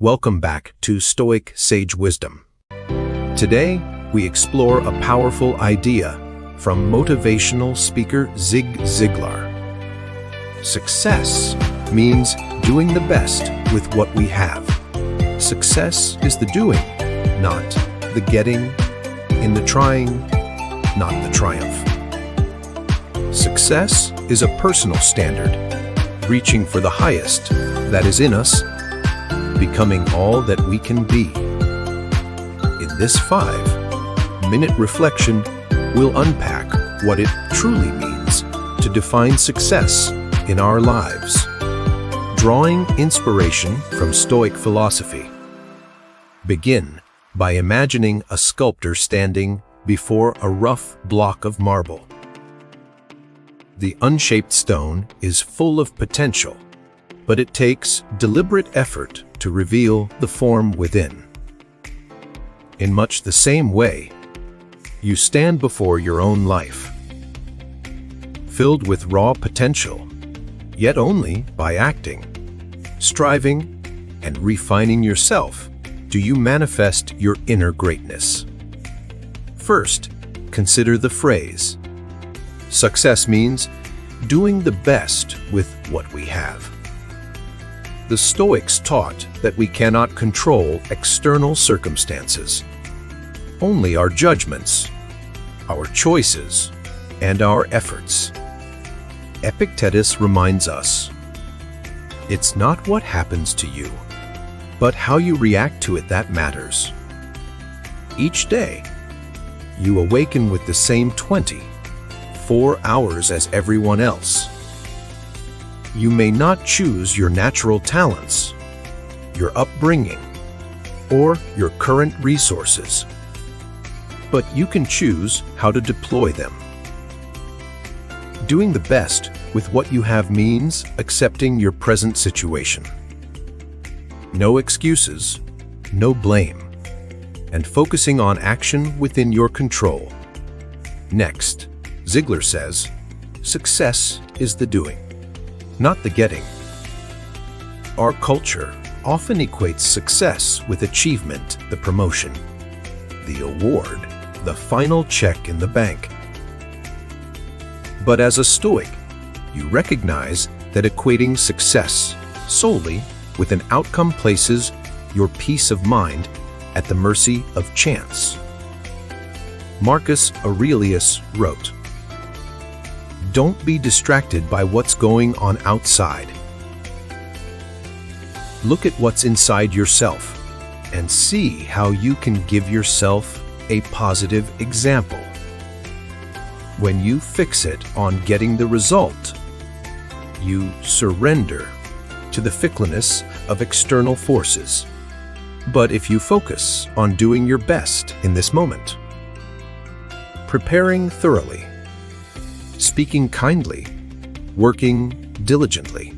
Welcome back to Stoic Sage Wisdom. Today, we explore a powerful idea from motivational speaker Zig Ziglar. Success means doing the best with what we have. Success is the doing, not the getting, in the trying, not the triumph. Success is a personal standard, reaching for the highest that is in us, becoming all that we can be. In this 5-minute reflection, we'll unpack what it truly means to define success in our lives, drawing inspiration from Stoic philosophy. Begin by imagining a sculptor standing before a rough block of marble. The unshaped stone is full of potential, but it takes deliberate effort to reveal the form within. In much the same way, you stand before your own life, filled with raw potential, yet only by acting, striving, and refining yourself do you manifest your inner greatness. First, consider the phrase. Success means doing the best with what we have. The Stoics taught that we cannot control external circumstances, only our judgments, our choices, and our efforts. Epictetus reminds us, it's not what happens to you, but how you react to it that matters. Each day, you awaken with the same 24 hours as everyone else. You may not choose your natural talents, your upbringing, or your current resources, but you can choose how to deploy them. Doing the best with what you have means accepting your present situation. No excuses, no blame, and focusing on action within your control. Next, Ziglar says, success is the doing, not the getting. Our culture often equates success with achievement, the promotion, the award, the final check in the bank. But as a Stoic, you recognize that equating success solely with an outcome places your peace of mind at the mercy of chance. Marcus Aurelius wrote, "Don't be distracted by what's going on outside. Look at what's inside yourself and see how you can give yourself a positive example. When you fix it on getting the result, you surrender to the fickleness of external forces. But if you focus on doing your best in this moment, preparing thoroughly, speaking kindly, working diligently,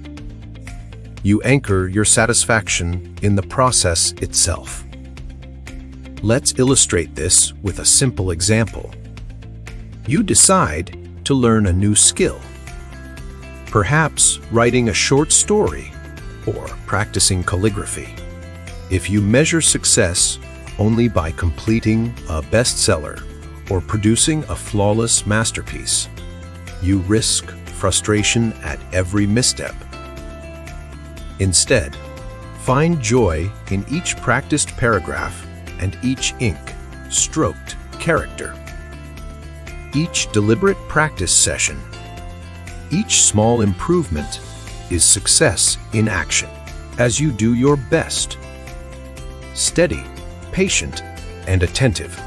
you anchor your satisfaction in the process itself." Let's illustrate this with a simple example. You decide to learn a new skill, perhaps writing a short story or practicing calligraphy. If you measure success only by completing a bestseller or producing a flawless masterpiece, you risk frustration at every misstep. Instead, find joy in each practiced paragraph and each ink-stroked character. Each deliberate practice session, each small improvement is success in action as you do your best. Steady, patient, and attentive.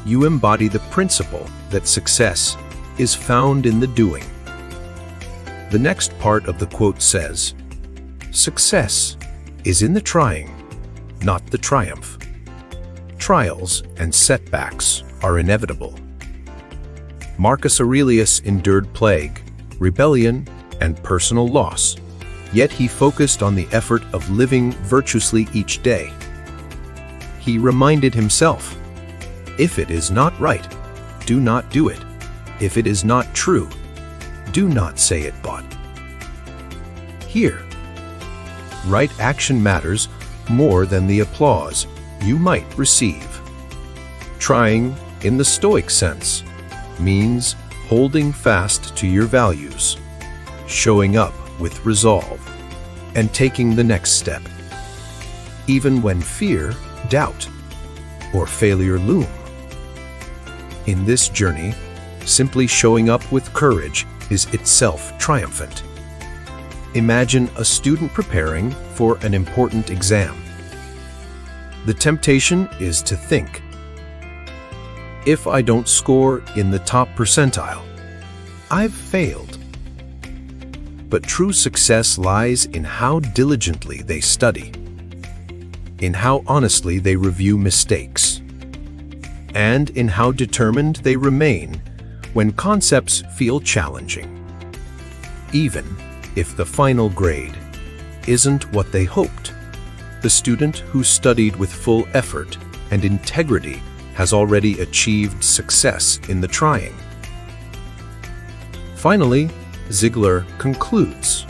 You embody the principle that success is found in the doing. The next part of the quote says, "Success is in the trying, not the triumph. Trials and setbacks are inevitable." Marcus Aurelius endured plague, rebellion, and personal loss, yet he focused on the effort of living virtuously each day. He reminded himself, "If it is not right, do not do it. If it is not true, do not say it but." Here, right action matters more than the applause you might receive. Trying, in the Stoic sense, means holding fast to your values, showing up with resolve, and taking the next step, even when fear, doubt, or failure loom. In this journey, simply showing up with courage is itself triumphant. Imagine a student preparing for an important exam. The temptation is to think, if I don't score in the top percentile, I've failed. But true success lies in how diligently they study, in how honestly they review mistakes, and in how determined they remain when concepts feel challenging, even if the final grade isn't what they hoped. The student who studied with full effort and integrity has already achieved success in the trying. Finally, Ziglar concludes,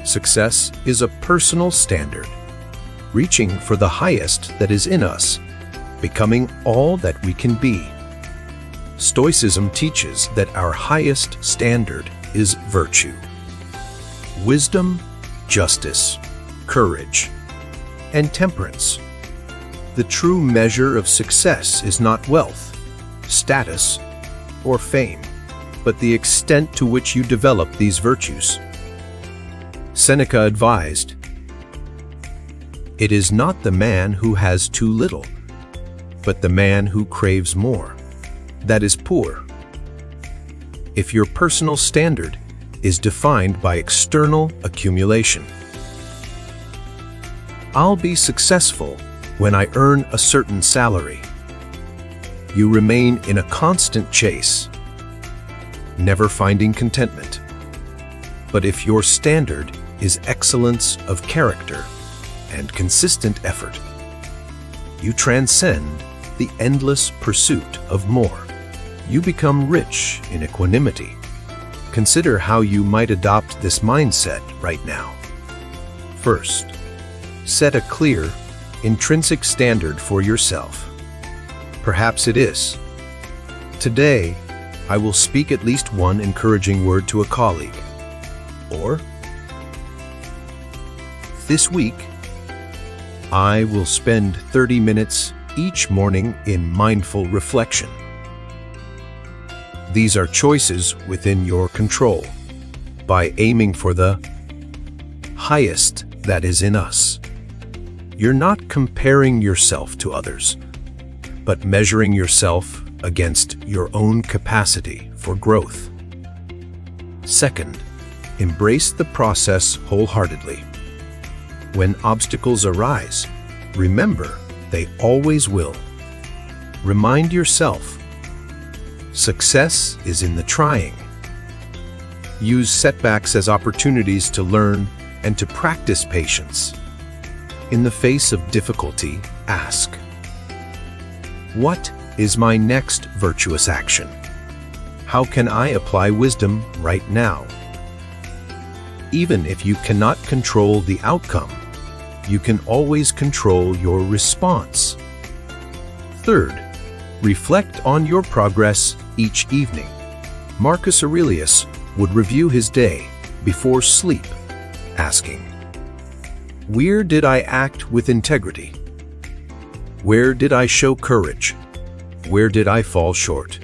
success is a personal standard, reaching for the highest that is in us, becoming all that we can be. Stoicism teaches that our highest standard is virtue. Wisdom, justice, courage, and temperance. The true measure of success is not wealth, status, or fame, but the extent to which you develop these virtues. Seneca advised, "It is not the man who has too little, but the man who craves more that is poor." If your personal standard is defined by external accumulation, I'll be successful when I earn a certain salary, you remain in a constant chase, never finding contentment. But if your standard is excellence of character and consistent effort, you transcend the endless pursuit of more. You become rich in equanimity. Consider how you might adopt this mindset right now. First, set a clear, intrinsic standard for yourself. Perhaps it is, today, I will speak at least one encouraging word to a colleague. Or, this week, I will spend 30 minutes each morning in mindful reflection. These are choices within your control. By aiming for the highest that is in us, you're not comparing yourself to others, but measuring yourself against your own capacity for growth. Second, embrace the process wholeheartedly. When obstacles arise, remember they always will. Remind yourself, success is in the trying. Use setbacks as opportunities to learn and to practice patience. In the face of difficulty, ask, what is my next virtuous action? How can I apply wisdom right now? Even if you cannot control the outcome, you can always control your response. Third, reflect on your progress each evening. Marcus Aurelius would review his day before sleep, asking, where did I act with integrity? Where did I show courage? Where did I fall short?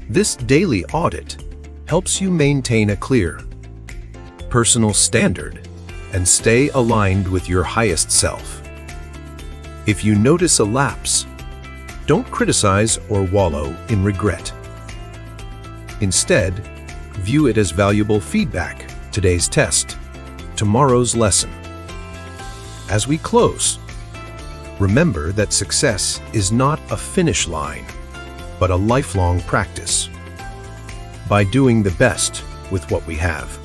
This daily audit helps you maintain a clear, personal standard and stay aligned with your highest self. If you notice a lapse, don't criticize or wallow in regret. Instead, view it as valuable feedback, today's test, tomorrow's lesson. As we close, remember that success is not a finish line, but a lifelong practice. By doing the best with what we have,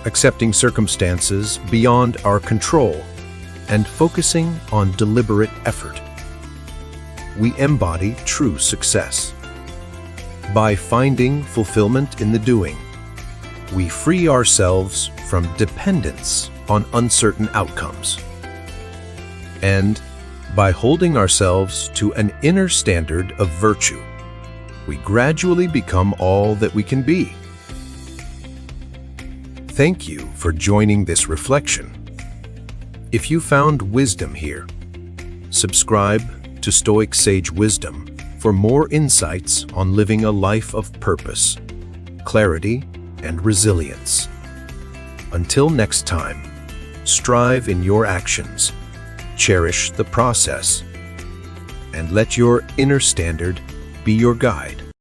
accepting circumstances beyond our control, and focusing on deliberate effort, we embody true success. By finding fulfillment in the doing, we free ourselves from dependence on uncertain outcomes. And by holding ourselves to an inner standard of virtue, we gradually become all that we can be. Thank you for joining this reflection. If you found wisdom here, subscribe to Stoic Sage Wisdom for more insights on living a life of purpose, clarity, and resilience. Until next time, strive in your actions, cherish the process, and let your inner standard be your guide.